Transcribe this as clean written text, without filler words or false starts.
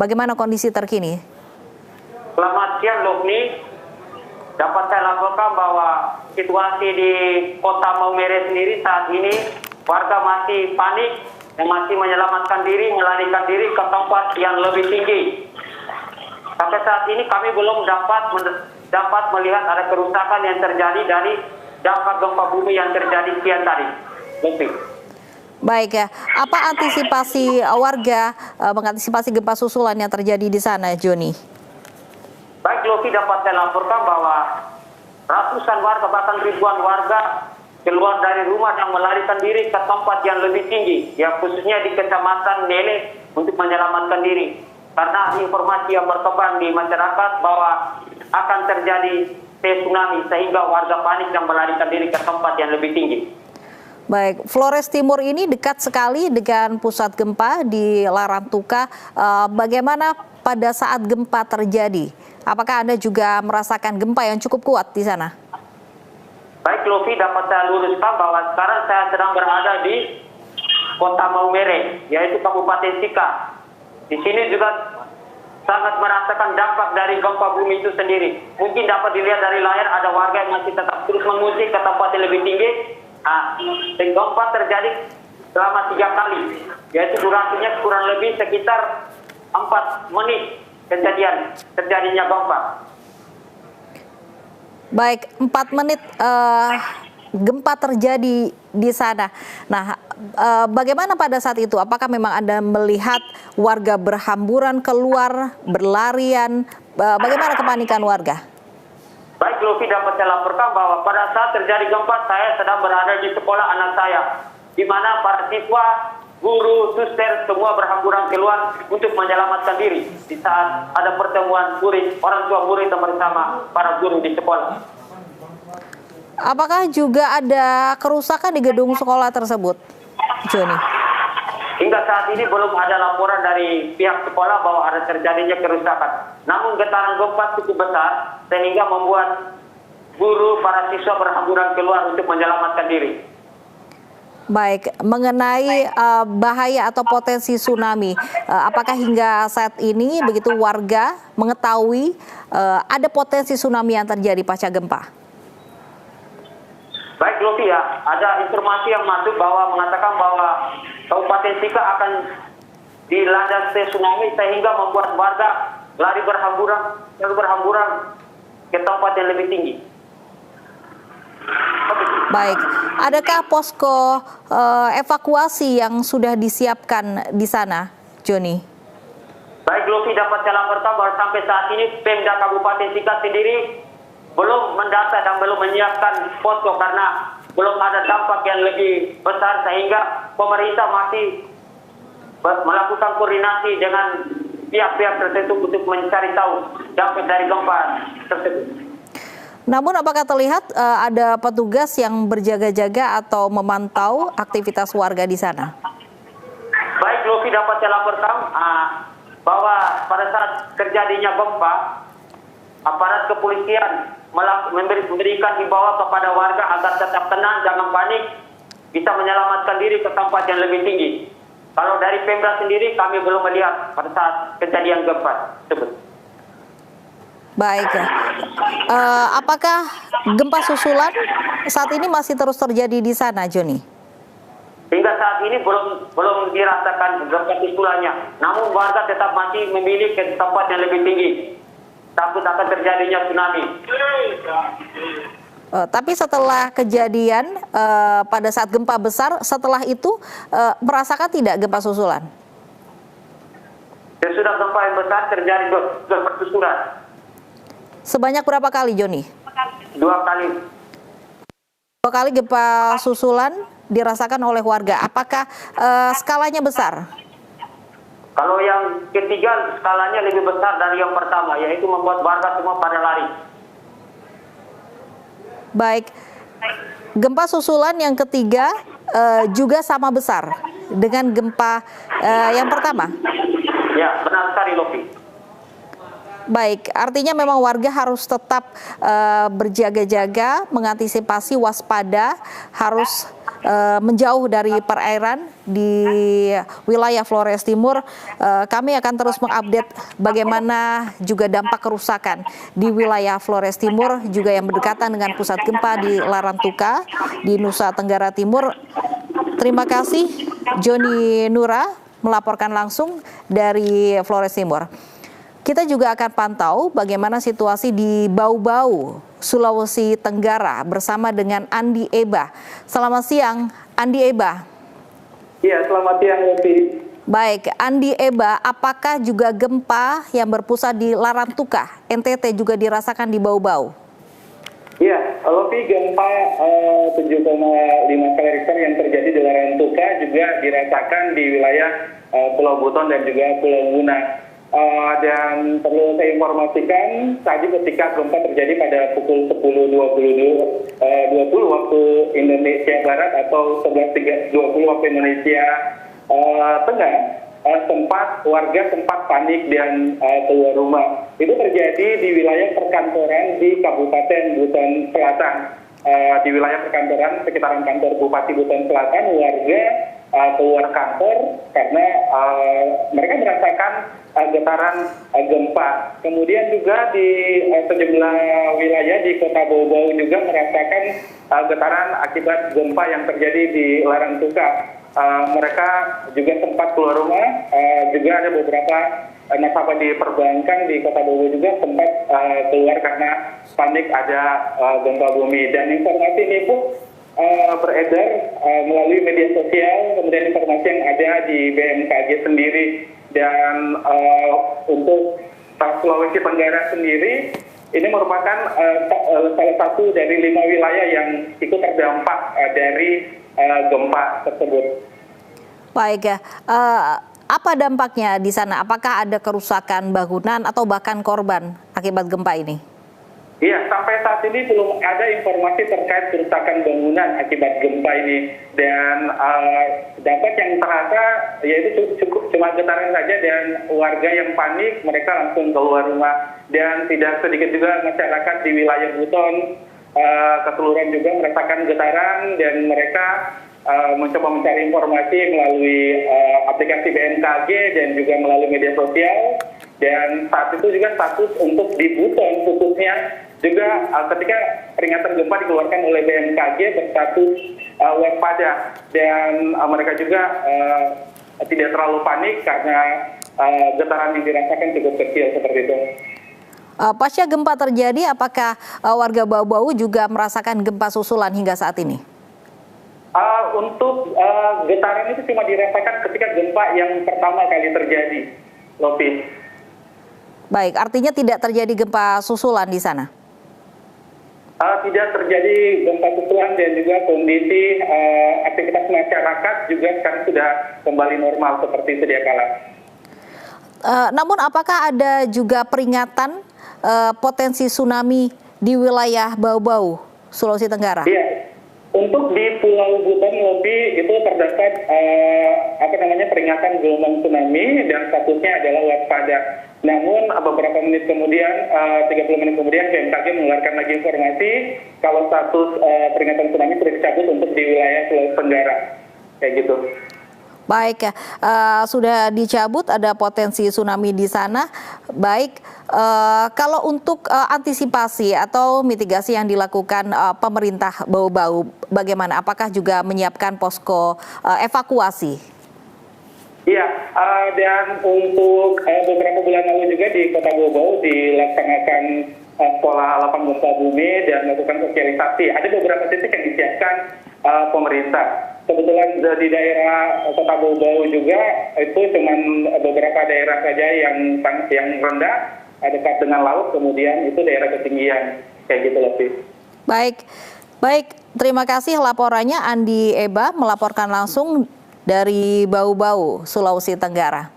Bagaimana kondisi terkini? Selamat siang, Lukni. Dapat saya laporkan bahwa situasi di Kota Maumere sendiri saat ini warga masih panik dan masih menyelamatkan diri, melarikan diri ke tempat yang lebih tinggi. Sampai saat ini kami belum dapat melihat ada kerusakan yang terjadi dari dampak gempa bumi yang terjadi siang tadi. Baik ya, apa antisipasi warga mengantisipasi gempa susulan yang terjadi di sana, Joni? Baik, Lofi, dapat saya laporkan bahwa ratusan warga, bahkan ribuan warga keluar dari rumah dan melarikan diri ke tempat yang lebih tinggi, ya khususnya di Kecamatan Nele untuk menyelamatkan diri. Karena informasi yang berkembang di masyarakat bahwa akan terjadi tsunami sehingga warga panik dan melarikan diri ke tempat yang lebih tinggi. Baik, Flores Timur ini dekat sekali dengan pusat gempa di Larantuka. Bagaimana pada saat gempa terjadi? Apakah Anda juga merasakan gempa yang cukup kuat di sana? Baik, Lofi, dapat saya luruskan bahwa sekarang saya sedang berada di Kota Maumere, yaitu Kabupaten Sika. Di sini juga sangat merasakan dampak dari gempa bumi itu sendiri. Mungkin dapat dilihat dari layar ada warga yang masih tetap terus mengungsi ke tempat yang lebih tinggi. Dan gempa terjadi selama 3 kali, yaitu durasinya kurang lebih sekitar 4 menit terjadinya gempa. Baik, 4 menit gempa terjadi di sana. Nah, bagaimana pada saat itu? Apakah memang Anda melihat warga berhamburan keluar, berlarian? Bagaimana kepanikan warga? Baik, Lofi, dapat saya laporkan bahwa pada saat terjadi gempa, saya sedang berada di sekolah anak saya, di mana para siswa, guru, suster semua berhamburan keluar untuk menyelamatkan diri di saat ada pertemuan murid, orang tua murid bersama para guru di sekolah. Apakah juga ada kerusakan di gedung sekolah tersebut, Joni? Hingga saat ini belum ada laporan dari pihak sekolah bahwa ada terjadinya kerusakan. Namun getaran gempa cukup besar sehingga membuat guru, para siswa berhamburan keluar untuk menyelamatkan diri. Baik, mengenai bahaya atau potensi tsunami, apakah hingga saat ini begitu warga mengetahui ada potensi tsunami yang terjadi pasca gempa? Baik, Lofi, ya, ada informasi yang masuk bahwa mengatakan bahwa Kabupaten Sika akan dilanda tsunami sehingga membuat warga lari berhamburan ke tempat yang lebih tinggi. Baik, adakah posko evakuasi yang sudah disiapkan di sana, Joni? Baik, Lofi, dapat saya laporkan bahwa sampai saat ini Pemda Kabupaten Sika sendiri belum mendata dan belum menyiapkan posko karena belum ada dampak yang lebih besar sehingga pemerintah masih melakukan koordinasi dengan pihak-pihak tertentu untuk mencari tahu dampak dari gempa tersebut. Namun apakah terlihat ada petugas yang berjaga-jaga atau memantau aktivitas warga di sana? Baik, Lofi, dapat saya laporkan bahwa pada saat terjadinya gempa, aparat kepolisian memberikan himbauan kepada warga agar tetap tenang, jangan panik, bisa menyelamatkan diri ke tempat yang lebih tinggi. Kalau dari Pemda sendiri kami belum melihat pada saat kejadian gempa tersebut. Baik, apakah gempa susulan saat ini masih terus terjadi di sana, Joni? Hingga saat ini belum dirasakan gempa susulannya. Namun warga tetap masih memilih ke tempat yang lebih tinggi. Takut akan terjadinya tsunami. Tapi setelah kejadian pada saat gempa besar, setelah itu merasakan tidak gempa susulan? Sesudah gempa yang besar terjadi gempa susulan. Sebanyak berapa kali, Joni? 2 kali. 2 kali gempa susulan dirasakan oleh warga. Apakah skalanya besar? Kalau yang ketiga skalanya lebih besar dari yang pertama, yaitu membuat warga semua pada lari. Baik, gempa susulan yang ketiga juga sama besar dengan gempa yang pertama? Ya, benar sekali, Lofi. Baik, artinya memang warga harus tetap berjaga-jaga, mengantisipasi, waspada, harus menjauh dari perairan di wilayah Flores Timur. Kami akan terus mengupdate bagaimana juga dampak kerusakan di wilayah Flores Timur, juga yang berdekatan dengan pusat gempa di Larantuka di Nusa Tenggara Timur. Terima kasih Joni Nura melaporkan langsung dari Flores Timur. Kita juga akan pantau bagaimana situasi di Bau-Bau, Sulawesi Tenggara bersama dengan Andi Eba. Selamat siang, Andi Eba. Iya, selamat siang, Lofi. Baik, Andi Eba, apakah juga gempa yang berpusat di Larantuka, NTT juga dirasakan di Bau-Bau? Iya, Lofi, gempa 7,5 skala Richter yang terjadi di Larantuka juga dirasakan di wilayah Pulau Buton dan juga Pulau Muna. Dan perlu saya informasikan, tadi ketika gempa terjadi pada pukul 10.20 waktu Indonesia Barat atau 11.20 waktu Indonesia Tengah, warga sempat panik dan keluar rumah. Itu terjadi di wilayah perkantoran di Kabupaten Buton Selatan. Di wilayah perkantoran sekitaran kantor Bupati Buton Selatan, warga keluar kantor karena mereka merasakan getaran gempa. Kemudian juga di sejumlah wilayah di Kota Bau-Bau juga merasakan getaran akibat gempa yang terjadi di Larantuka. Mereka juga sempat keluar rumah. Juga ada beberapa nasabah di perbankan di Kota Bau-Bau juga sempat keluar karena panik ada gempa bumi. Dan informasi ini pun beredar melalui media sosial, kemudian informasi yang ada di BMKG sendiri. Dan untuk Sulawesi Tenggara sendiri, ini merupakan salah satu dari 5 wilayah yang ikut terdampak dari gempa tersebut. Baik ya, apa dampaknya di sana? Apakah ada kerusakan bangunan atau bahkan korban akibat gempa ini? Iya, sampai saat ini belum ada informasi terkait kerusakan bangunan akibat gempa ini. Dan dampak yang terasa yaitu cuma getaran saja dan warga yang panik, mereka langsung keluar rumah. Dan tidak sedikit juga masyarakat di wilayah Buton keseluruhan juga merasakan getaran dan mereka mencoba mencari informasi melalui aplikasi BMKG dan juga melalui media sosial. Dan saat itu juga status untuk di Buton khususnya juga ketika peringatan gempa dikeluarkan oleh BMKG berstatus waspada, dan mereka juga tidak terlalu panik karena getaran yang dirasakan cukup kecil seperti itu. Pasca gempa terjadi, apakah warga Bau-Bau juga merasakan gempa susulan hingga saat ini? Untuk getaran itu cuma dirasakan ketika gempa yang pertama kali terjadi, Lofi. Baik, artinya tidak terjadi gempa susulan di sana? Tidak terjadi gempa susulan dan juga kondisi aktivitas masyarakat juga sekarang sudah kembali normal seperti sedia kala. Namun apakah ada juga peringatan potensi tsunami di wilayah Bau-Bau, Sulawesi Tenggara? Iya, untuk di Pulau Buton, Lofi, itu terdapat peringatan gelombang tsunami dan statusnya adalah waspada. Namun beberapa menit kemudian, 30 menit kemudian, BMKG mengeluarkan lagi informasi kalau status peringatan tsunami sudah dicabut untuk di wilayah Sulawesi Tenggara, kayak gitu. Baik, sudah dicabut, ada potensi tsunami di sana. Baik, kalau untuk antisipasi atau mitigasi yang dilakukan pemerintah Bau-Bau, bagaimana? Apakah juga menyiapkan posko evakuasi? Iya, dan untuk beberapa bulan lalu juga di Kota Bau-Bau dilaksanakan sekolah lapang gempa bumi dan melakukan sosialisasi. Ada beberapa titik yang disiapkan pemerintah. Kebetulan di daerah Kota Bau-Bau juga itu cuma beberapa daerah saja yang rendah, dekat dengan laut, kemudian itu daerah ketinggian, kayak gitu loh sih. Baik, terima kasih laporannya Andi Eba melaporkan langsung dari Bau-Bau, Sulawesi Tenggara.